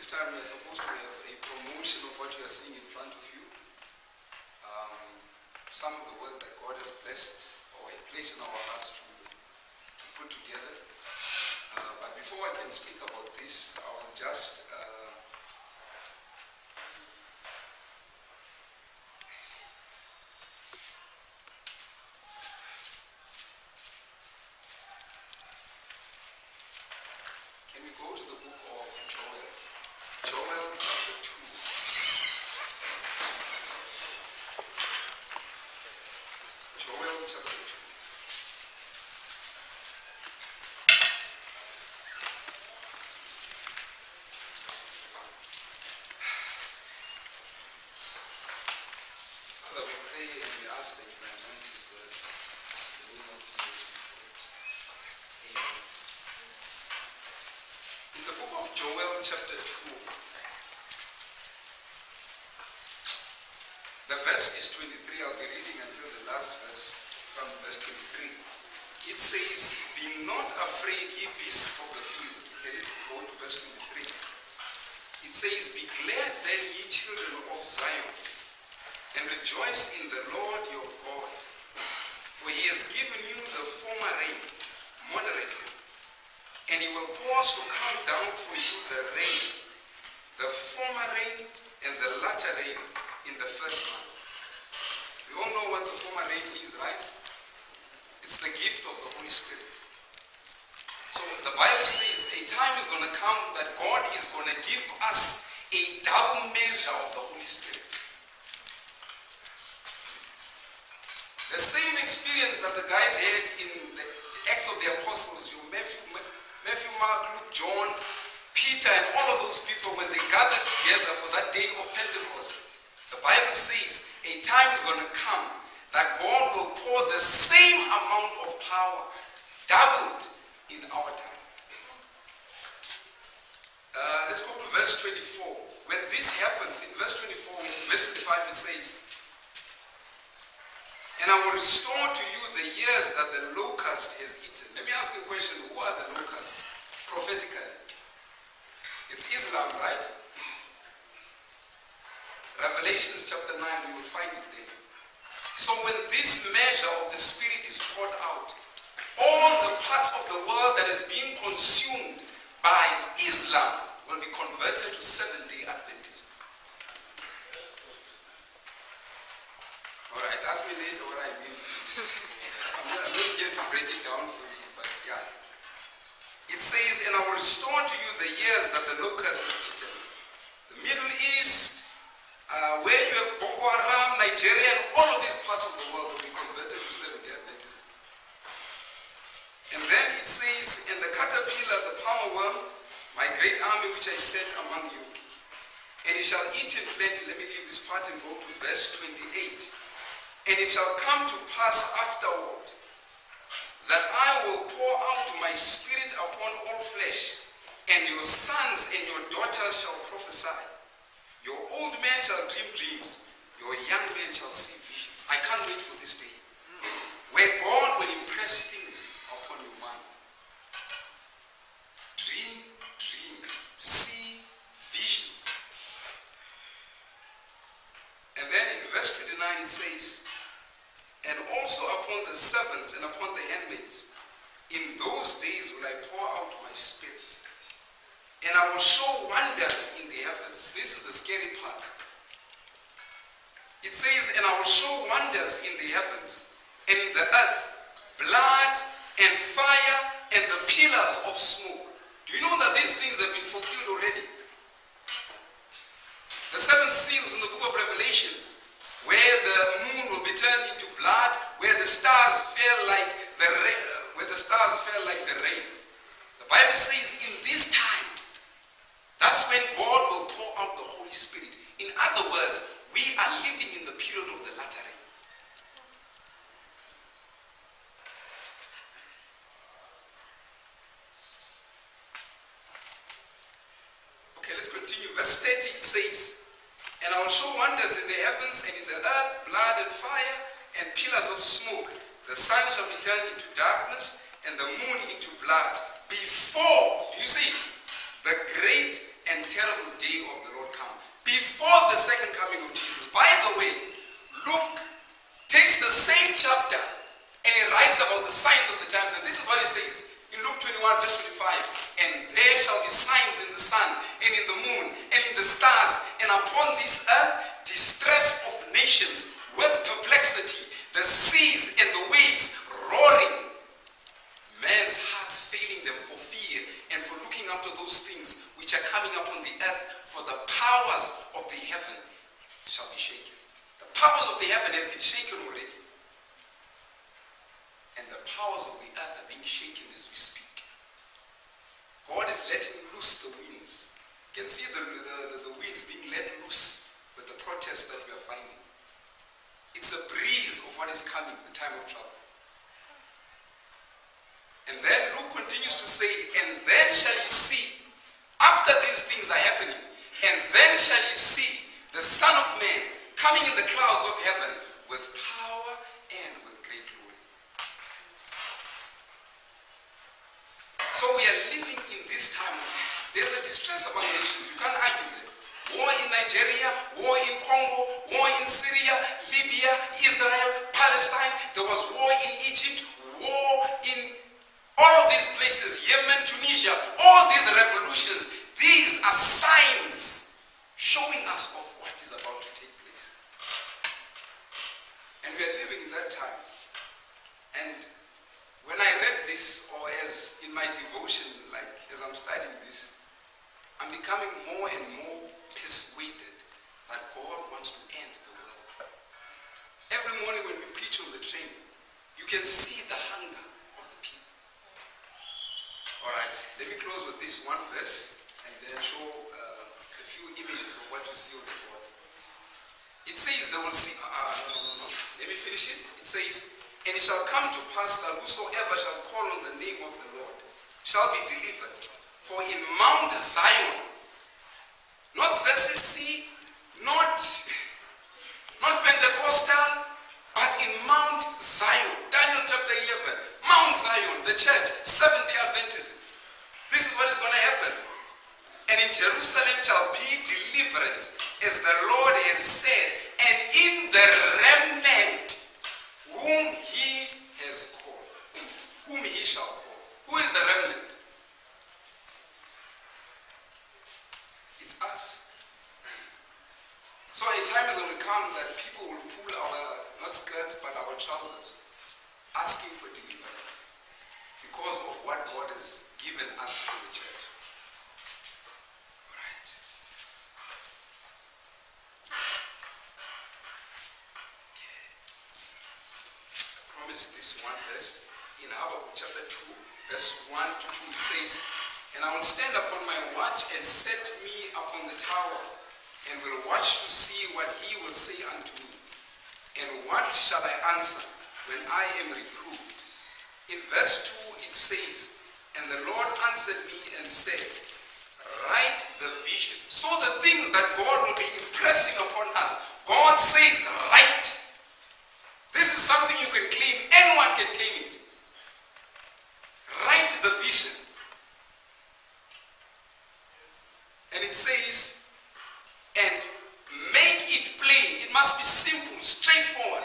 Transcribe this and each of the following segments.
this time we are supposed to have a promotion of what you are seeing in front of you. Some of the work that God has blessed or placed in our hearts to put together. But before I can speak about this, I will just can we go to the book of Joel? Joel chapter 2. Joel chapter 2. Father, we pray and we ask that you may anoint these words in the name of Jesus. Amen. In the book of Joel chapter 2, the verse is 23. I'll be reading until the last verse, from verse 23. It says, "Be not afraid, ye beasts of the field." Okay, let's go to verse 23. It says, "Be glad then, ye children of Zion, and rejoice in the Lord your God. For he has given you the former rain moderately, and he will cause to come down for you the former rain and the latter rain in the first month." We all know what the former rain is, right? It's the gift of the Holy Spirit. So the Bible says a time is going to come that God is going to give us a double measure of the Holy Spirit. The same experience that the guys had in the Acts of the Apostles, Matthew, Mark, Luke, John, Peter, and all of those people, when they gathered together for that day of Pentecost, the Bible says a time is going to come that God will pour the same amount of power, doubled in our time. Let's go to verse 24. When this happens, in verse 24, in verse 25 it says, "And I will restore to you the years that the locust has eaten." Let me ask you a question. Who are the locusts prophetically? It's Islam, right? Revelations chapter 9, you will find it there. So when this measure of the Spirit is poured out, all the parts of the world that is being consumed by Islam will be converted to Seventh-day Adventism. Alright, ask me later what I mean. I'm not here to break it down for you, but yeah. It says, "And I will restore to you the years that the locust has eaten." The Middle East, where you have Boko Haram, Nigeria, and all of these parts of the world will be converted to Seventh-day Adventism. And then it says, "And the caterpillar, the palmer worm, my great army which I sent among you, and it shall eat in plenty." Let me leave this part and go to verse 28. "And it shall come to pass afterward that I will pour out my spirit upon all flesh, and your sons and your daughters shall prophesy. Your old men shall dream dreams, your young men shall see visions." I can't wait for this day, where God will impress things upon your mind. Dream dreams, see visions. And then in verse 29 it says, "And also upon the servants and upon the handmaids, in those days will I pour out my spirit. And I will show wonders in the heavens." This is the scary part. It says, "And I will show wonders in the heavens and in the earth, blood and fire and the pillars of smoke." Do you know that these things have been fulfilled already? The 7 seals in the book of Revelations, where the moon will be turned into blood, where the stars fell like the rain. The Bible says in this time, that's when God will pour out the Holy Spirit. In other words, we are living in the period of the latter rain. Okay, let's continue. Verse 30 it says, "And I will show wonders in the heavens and in the earth, blood and fire and pillars of smoke. The sun shall be turned into darkness and the moon into blood before," do you see it? "The great and terrible day of the Lord come, before the second coming of Jesus. By the way, Luke takes the same chapter and he writes about the signs of the times. And this is what he says in Luke 21 verse 25. And there shall be signs in the sun and in the moon and in the stars, and upon this earth distress of nations with perplexity, the seas and the waves roaring, men's hearts failing them for fear and for looking after those things which are coming upon the earth, for the powers of the heaven shall be shaken. The powers of the heaven have been shaken already. And the powers of the earth are being shaken as we speak. God is letting loose the winds. You can see the winds being let loose with the protests that we are finding. It's a breeze of what is coming, the time of trouble. And then Luke continues to say, and then shall ye see, after these things are happening, and then shall ye see the Son of Man coming in the clouds of heaven with power and with great glory. So we are living in this time. There's a distress among nations. You can't argue that. War in Nigeria, war in Congo, war in Syria, Libya, Israel, Palestine. There was war in Egypt, war in all of these places, Yemen, Tunisia, all these revolutions. These are signs showing us of what is about to take place. And we are living in that time. And when I read this, or as in my devotion, like as I'm studying this, I'm becoming more and more persuaded that God wants to end the world. Every morning when we preach on the train, you can see the hunger of the people. Alright, let me close with this one verse and then show a few images of what you see on the board. It says they will see, let me finish it. It says, and it shall come to pass that whosoever shall call on the name of the Lord shall be delivered. For in Mount Zion, not ZCC, not Pentecostal, but in Mount Zion, Daniel chapter 11, Mount Zion, the church, Seventh-day Adventism. This is what is going to happen. And in Jerusalem shall be deliverance, as the Lord has said, and in the remnant whom he has called, whom he shall call. Who is the remnant? It's us. So a time is going to come that people will pull our, not skirts, but our trousers, asking for deliverance because of what God has given us as a church. Alright. Okay. I promised this one verse in Habakkuk chapter 2, verse 1 to 2. It says, and I will stand upon my watch and set me upon the tower, and will watch to see what he will say unto me. And what shall I answer when I am reproved? In verse 2 it says, and the Lord answered me and said, write the vision. So the things that God will be impressing upon us, God says, write. This is something you can claim. Anyone can claim it. Write the vision. And it says, and make it plain. It must be simple, straightforward,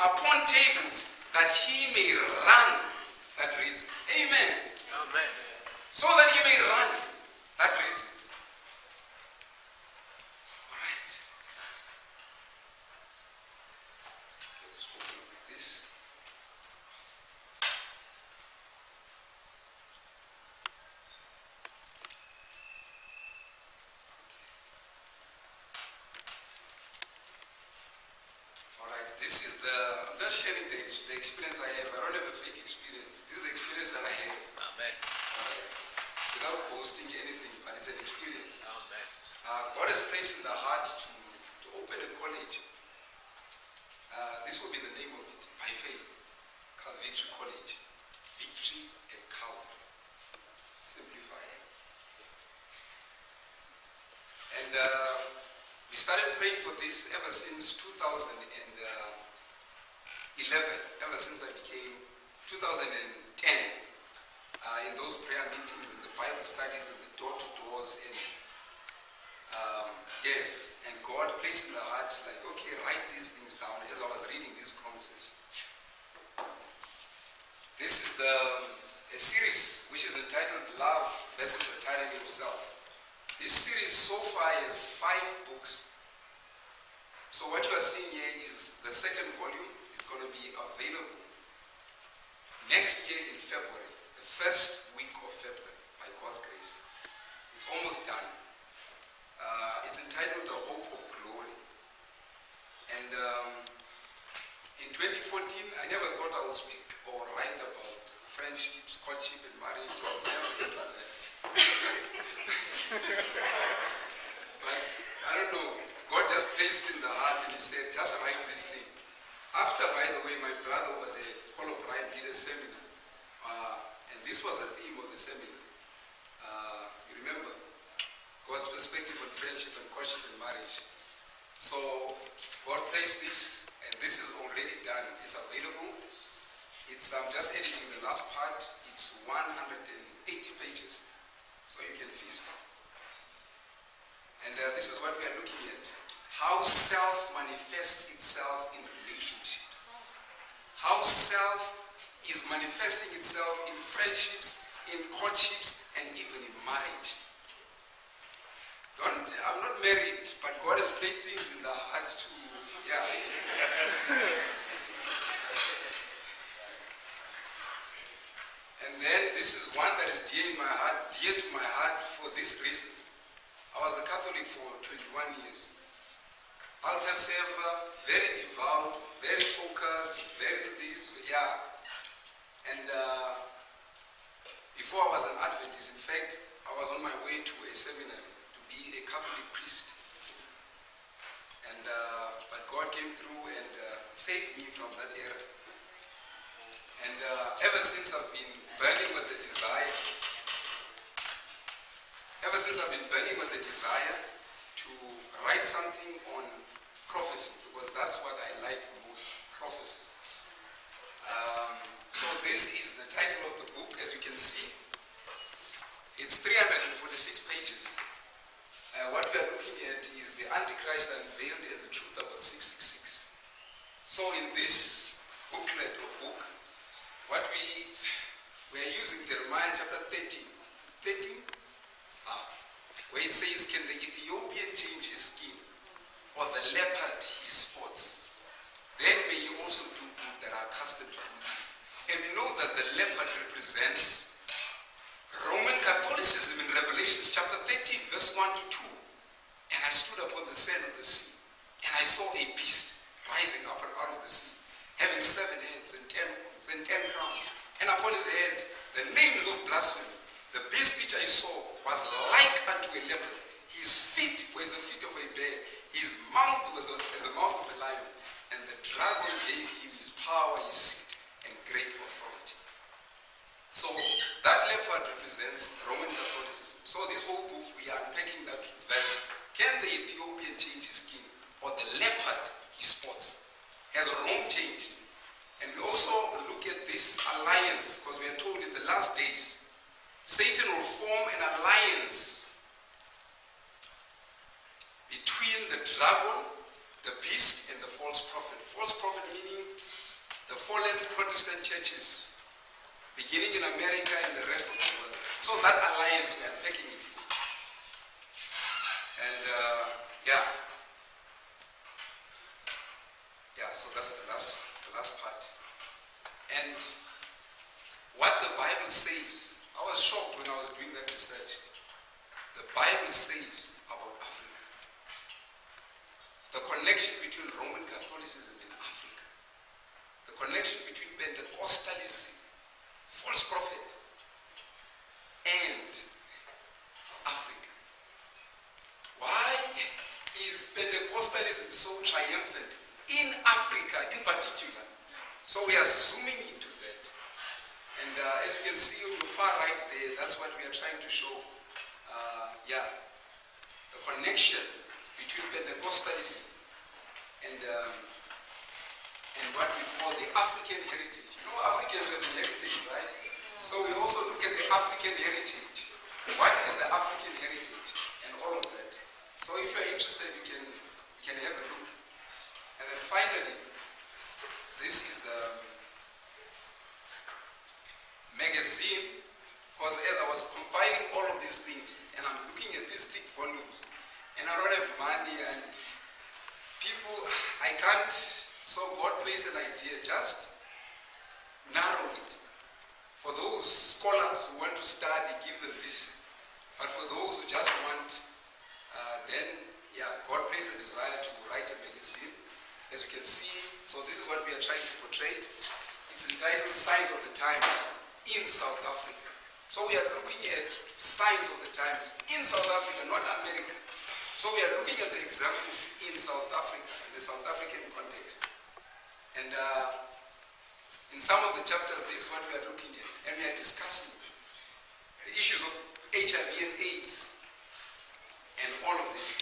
upon tables, that he may run that reads it. Amen. Amen. So that he may run that reads it. Alright. Let's go with this. This is I'm just sharing the experience I have. I don't have a fake experience. This is the experience that I have. Amen. Without boasting anything, but it's an experience. Amen. God has placed in the heart to open a college. This will be the name of it, by faith. Called Victory College. Victory at Calvary. Simplified. And we started praying for this ever since 2011, ever since I became 2010, in those prayer meetings in the Bible studies and the door-to-doors and yes, and God placed in the heart like, okay, write these things down as I was reading these promises. This is a series which is entitled Love versus the Tyranny of Self. This series so far has 5 books. So what you are seeing here is the second volume. It's going to be available next year in February, the first week of February, by God's grace. It's almost done. It's entitled The Hope of Glory. And in 2014, I never thought I would speak or write about friendships, courtship, and marriage. I was never into that. But I don't know. God just placed it in the heart and he said, just write this thing. After, by the way, my brother over there, Paul O'Brien, did a seminar. And this was the theme of the seminar. You remember? God's perspective on friendship and courtship and marriage. So, God placed this, and this is already done. It's available. I'm just editing the last part. It's 180 pages. So you can feast. And this is what we are looking at. How self manifests itself in relationships. How self is manifesting itself in friendships, in courtships, and even in marriage. I'm not married, but God has placed things in the heart to, yeah. And then this is one that is dear to my heart for this reason. I was a Catholic for 21 years. Altar server, very devout, very focused, very this, yeah. And before I was an Adventist, in fact, I was on my way to a seminary to be a Catholic priest. And but God came through and saved me from that era. And ever since I've been burning with the desire, to write something on prophecy, because that's what I like the most, prophecy. So this is the title of the book, as you can see. It's 346 pages. What we are looking at is the Antichrist unveiled and the truth about 666. So in this booklet or book, what we are using Jeremiah chapter 13, where it says, can the Ethiopian change his skin, or the leopard his spots? Then may you also do good that are accustomed to do. And we know that the leopard represents Roman Catholicism in Revelation chapter 13, verse 1 to 2. And I stood upon the sand of the sea, and I saw a beast rising up and out of the sea, having 7 heads and 10 horns and 10 crowns, and upon his heads the names of blasphemy. The beast which I saw was like unto a leopard. His feet were as the feet of a bear. His mouth was as the mouth of a lion. And the dragon gave him his power, his seat, and great authority. So that leopard represents Roman Catholicism. So this whole book, we are unpacking that verse. Can the Ethiopian change his skin, or the leopard his spots? Has Rome changed? And we also look at this alliance, because we are told in the last days, Satan will form an alliance between the dragon, the beast, and the false prophet. False prophet meaning the fallen Protestant churches, beginning in America and the rest of the world. So that alliance, we are taking it. And so that's the last part. And what the Bible says, I was shocked when I was doing that research. The Bible says about Africa, the connection between Roman Catholicism and Africa, the connection between Pentecostalism, false prophet, and Africa. Why is Pentecostalism so triumphant in Africa in particular? So we are zooming into that. And as you can see on the far right there, that's what we are trying to show. The connection between Pentecostalism and what we call the African heritage. You know, Africans have an heritage, right? So we also look at the African heritage. the African heritage and all of that. So if you're interested, you can have a look. And then finally, this is the magazine, because as I was compiling all of these things, and I'm looking at these thick volumes, and I don't have money, and people, I can't, so God placed an idea, just narrow it. For those scholars who want to study, give them this. But for those who just want, God placed a desire to write a magazine. As you can see, so this is what we are trying to portray. It's entitled Signs of the Times in South Africa. So we are looking at signs of the times in South Africa, not America. So we are looking at the examples in South Africa, in the South African context. And in some of the chapters, this is what we are looking at. And we are discussing the issues of HIV and AIDS and all of this.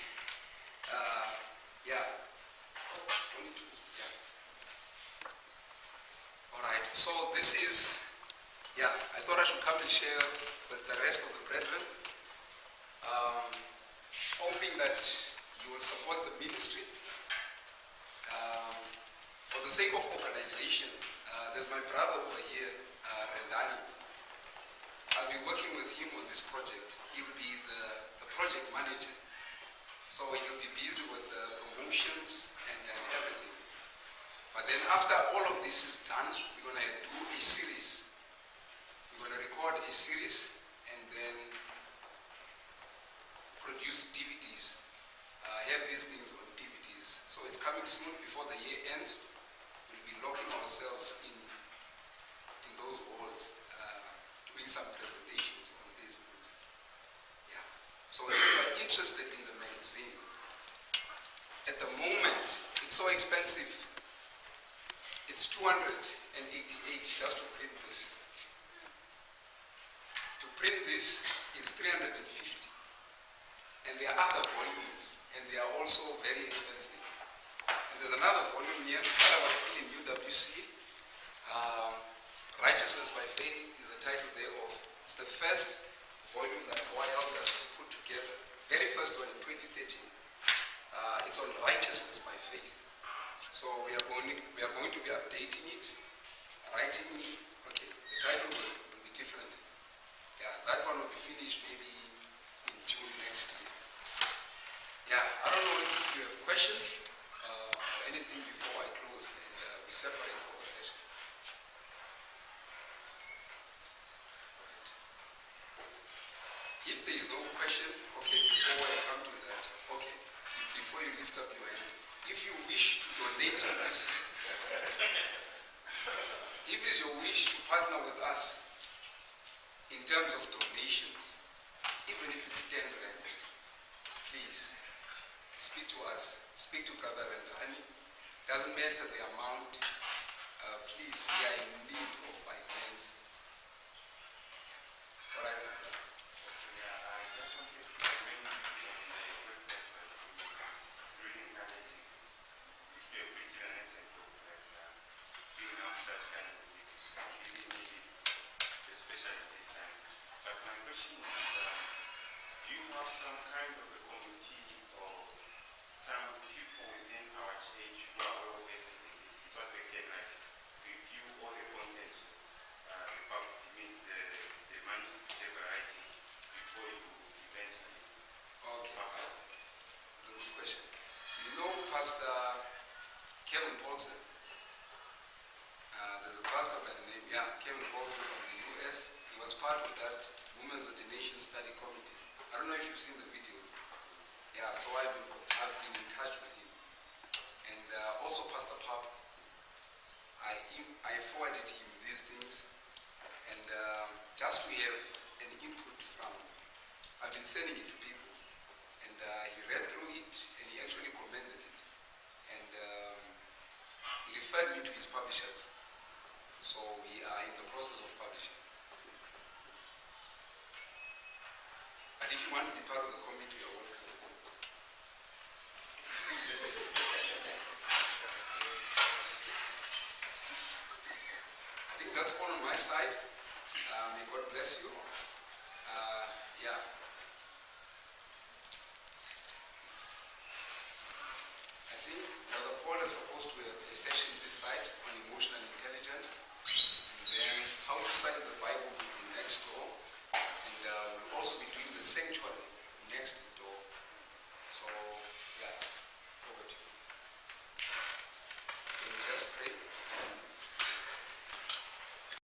All right, so this is, I thought I should come and share with the rest of the brethren, hoping that you will support the ministry. For the sake of organization, there's my brother over here, Rendani. I'll be working with him on this project. He'll be the project manager. So he'll be busy with the promotions and everything. But then after all of this is done, we're going to do a series. We're going to record a series and then produce DVDs. Have these things on DVDs. So it's coming soon before the year ends. We'll be locking ourselves in those walls, doing some presentations on these things. Yeah. So if you're interested in the magazine, at the moment, it's so expensive. It's 288 just to print this. To print this is 350. And there are other volumes, and they are also very expensive. And there's another volume here that I was still in UWC. Righteousness by Faith is the title thereof. It's the first volume that Kawhi helped us to put together. Very first one in 2013. It's on righteousness by faith. So we are going to be updating it, writing. Okay, the title will be different. Yeah, that one will be finished maybe in June next year. Yeah, I don't know if you have questions or anything before I close and we separate for the sessions. If there is no question, okay, before I come to that, okay, before you lift up your hand, if you wish to donate to this, if it's your wish to partner with us in terms of donations, even if it's 10 rand, please speak to us, speak to Brother Rendani. Doesn't matter the amount, please, we are in need of finance. All right. I just wanted to commend you on the work that you are doing. It's really encouraging. If you have reached an example of being up such kind of videos, really needed, especially this time. But my question is, do you have some kind of a committee or some people within our church who are well vested in this, so they can review all the contents of the manuscript ever writing before you eventually? Okay, that's a good question. You know Pastor Kevin Paulson? There's a pastor by the name, Kevin Paulson from the US. He was part of that Women's Ordination Study Committee. I don't know if you've seen the videos. Yeah, so I've been in touch with him. And also Pastor Papa. I forwarded him these things. And just to have an input from, I've been sending it to people. And he read through it and he actually commended it. And he referred me to his publishers. So we are in the process of publishing. But if you want to be part of the committee, you're welcome. I think that's all on my side. May God bless you. Brother Paul is supposed to have a session this side on emotional intelligence, and then how to study the Bible will be next door, and we'll also be doing the sanctuary next door. So